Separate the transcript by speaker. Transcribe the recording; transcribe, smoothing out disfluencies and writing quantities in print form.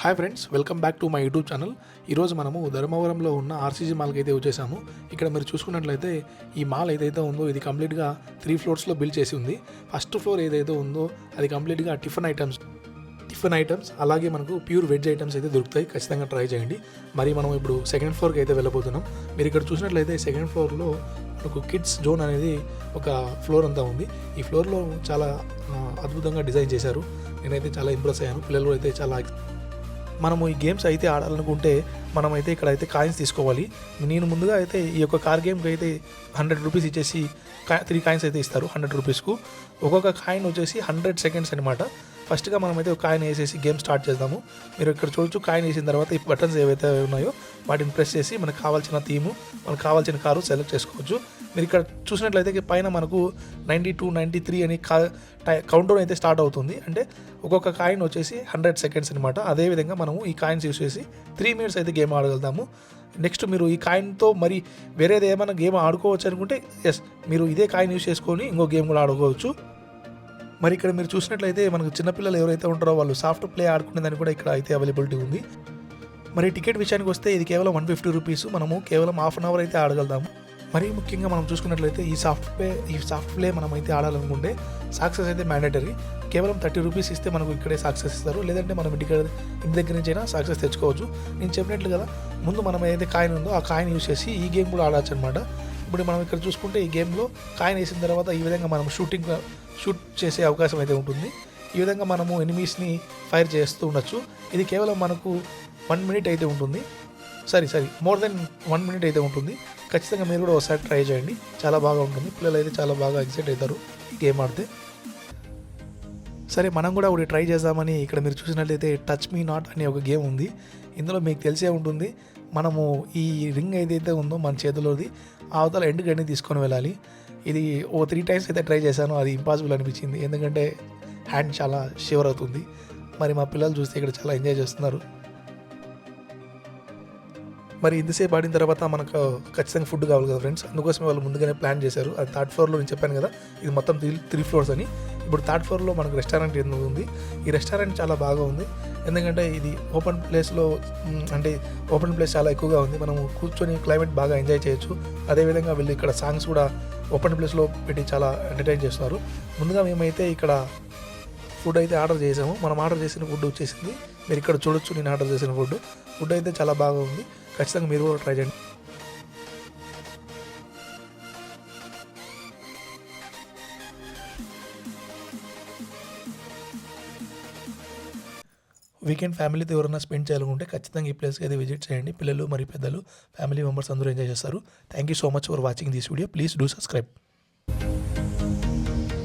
Speaker 1: Hi friends, welcome back to my YouTube channel. ఈరోజు మనము ధర్మవరంలో ఉన్న ఆర్సీజీ మాల్కి అయితే వచ్చేసాము. ఇక్కడ మీరు చూసుకున్నట్లయితే ఈ మాల్ ఏదైతే ఉందో ఇది కంప్లీట్గా 3 ఫ్లోర్స్లో బిల్డ్ చేసి ఉంది. ఫస్ట్ ఫ్లోర్ ఏదైతే ఉందో అది కంప్లీట్గా టిఫిన్ ఐటమ్స్ అలాగే మనకు ప్యూర్ వెజ్ ఐటమ్స్ అయితే దొరుకుతాయి. ఖచ్చితంగా ట్రై చేయండి. మరి మనం ఇప్పుడు సెకండ్ ఫ్లోర్కి అయితే వెళ్ళబోతున్నాం. మీరు ఇక్కడ చూసినట్లయితే సెకండ్ ఫ్లోర్లో మనకు కిడ్స్ జోన్ అనేది ఒక ఫ్లోర్ అంతా ఉంది. ఈ ఫ్లోర్లో చాలా అద్భుతంగా డిజైన్ చేశారు. నేనైతే చాలా ఇంప్రెస్ అయ్యాను. పిల్లలు అయితే చాలా మనము ఈ గేమ్స్ అయితే ఆడాలనుకుంటే మనమైతే ఇక్కడైతే కాయిన్స్ తీసుకోవాలి. నేను ముందుగా అయితే ఈ యొక్క కార్ గేమ్కి అయితే 100 రూపీస్ ఇచ్చేసి 3 కాయిన్స్ అయితే ఇస్తారు 100 రూపీస్కు. ఒక్కొక్క కాయిన్ వచ్చేసి 100 సెకండ్స్ అనమాట. ఫస్ట్గా మనమైతే ఒక కాయిన్ వేసేసి గేమ్ స్టార్ట్ చేద్దాము. మీరు ఇక్కడ చూడొచ్చు, కాయిన్ వేసిన తర్వాత ఈ బటన్స్ ఏవైతే ఉన్నాయో వాటిని ప్రెస్ చేసి మనకు కావాల్సిన థీము, మనకు కావాల్సిన కారు సెలెక్ట్ చేసుకోవచ్చు. మీరు ఇక్కడ చూసినట్లయితే పైన మనకు 92, 93 అని కౌంటౌన్ అయితే స్టార్ట్ అవుతుంది. అంటే ఒక్కొక్క కాయిన్ వచ్చేసి 100 సెకండ్స్ అనమాట. అదేవిధంగా మనము ఈ కాయిన్స్ యూస్ చేసి 3 మినిట్స్ అయితే గేమ్ ఆడగలుగుతాము. నెక్స్ట్ మీరు ఈ కాయిన్తో మరి వేరేది ఏమైనా గేమ్ ఆడుకోవచ్చు అనుకుంటే ఎస్, మీరు ఇదే కాయిన్ యూస్ చేసుకొని ఇంకో గేమ్ కూడా ఆడుకోవచ్చు. మరి ఇక్కడ మీరు చూసినట్లయితే మనకు చిన్నపిల్లలు ఎవరైతే ఉంటారో వాళ్ళు సాఫ్ట్ ప్లే ఆడుకునేదాన్ని కూడా ఇక్కడ అయితే అవైలబిలిటీ ఉంది. మరి టికెట్ విషయానికి వస్తే ఇది కేవలం 150 రూపీస్. మనము కేవలం హాఫ్ అన్ అవర్ అయితే ఆడగలుగుతాము. మరీ ముఖ్యంగా మనం చూసుకున్నట్లయితే ఈ సాఫ్ట్ ప్లే మనం అయితే ఆడాలనుకుంటే సక్సెస్ అయితే మ్యాండేటరీ. కేవలం 30 రూపీస్ ఇస్తే మనకు ఇక్కడే సక్సెస్ ఇస్తారు. లేదంటే మనం ఇంటి దగ్గర నుంచి అయినా సక్సెస్ తెచ్చుకోవచ్చు. నేను చెప్పినట్లు కదా, ముందు మనం ఏదైతే కాయిన్ ఉందో ఆ కాయిన్ యూస్ చేసి ఈ గేమ్ కూడా ఆడచ్చు అనమాట. ఇప్పుడు మనం ఇక్కడ చూసుకుంటే ఈ గేమ్లో కాయిన్ వేసిన తర్వాత ఈ విధంగా మనం షూట్ చేసే అవకాశం అయితే ఉంటుంది. ఈ విధంగా మనము ఎనిమీస్ని ఫైర్ చేస్తూ ఉండొచ్చు. ఇది కేవలం మనకు 1 మినిట్ అయితే ఉంటుంది. మోర్ దెన్ 1 మినిట్ అయితే ఉంటుంది. ఖచ్చితంగా మీరు కూడా ఒకసారి ట్రై చేయండి, చాలా బాగా ఉంటుంది. పిల్లలు అయితే చాలా బాగా ఎక్సైట్ అవుతారు ఈ గేమ్ ఆడితే. సరే, మనం కూడా ఒకటి ట్రై చేద్దామని ఇక్కడ మీరు చూసినట్లయితే టచ్ మీ నాట్ అనే ఒక గేమ్ ఉంది. ఇందులో మీకు తెలిసే ఉంటుంది, మనము ఈ రింగ్ ఏదైతే ఉందో మన చేతిలోది అవతల ఎండ్కి తీసుకొని వెళ్ళాలి. ఇది 3 టైమ్స్ అయితే ట్రై చేశాను. అది ఇంపాసిబుల్ అనిపించింది, ఎందుకంటే హ్యాండ్ చాలా షివర్ అవుతుంది. మరి మా పిల్లలు చూస్తే ఇక్కడ చాలా ఎంజాయ్ చేస్తున్నారు. మరి ఇంతసేపు ఆడిన తర్వాత మనకు ఖచ్చితంగా ఫుడ్ కావాలి కదా ఫ్రెండ్స్, అందుకోసమే వాళ్ళు ముందుగానే ప్లాన్ చేశారు. అది 3rd ఫ్లోర్లో నేను చెప్పాను కదా, ఇది మొత్తం 3 ఫ్లోర్స్ అని. ఇప్పుడు 3rd ఫ్లోర్లో మనకు రెస్టారెంట్ ఉంది. ఈ రెస్టారెంట్ చాలా బాగా ఉంది, ఎందుకంటే ఇది ఓపెన్ ప్లేస్ చాలా ఎక్కువగా ఉంది. మనము కూర్చొని క్లైమేట్ బాగా ఎంజాయ్ చేయొచ్చు. అదేవిధంగా వీళ్ళు ఇక్కడ సాంగ్స్ కూడా ఓపెన్ ప్లేస్లో పెట్టి చాలా ఎంటర్టైన్ చేస్తున్నారు. ముందుగా మేమైతే ఇక్కడ ఫుడ్ అయితే ఆర్డర్ చేసాము. మనం ఆర్డర్ చేసిన ఫుడ్ వచ్చేసింది. మీరు ఇక్కడ చూడొచ్చు, నేను ఆర్డర్ చేసిన ఫుడ్ అయితే చాలా బాగా ఉంది. ఖచ్చితంగా మీరు కూడా ట్రై చేయండి. వీకెండ్ ఫ్యామిలీతో ఎవరైనా స్పెండ్ చేయాలనుకుంటే ఖచ్చితంగా ఈ ప్లేస్కి అయితే విజిట్ చేయండి. పిల్లలు మరియు పెద్దలు, ఫ్యామిలీ మెంబర్స్ అందరూ ఎంజాయ్ చేస్తారు. Thank you so much for watching this video. Please do subscribe.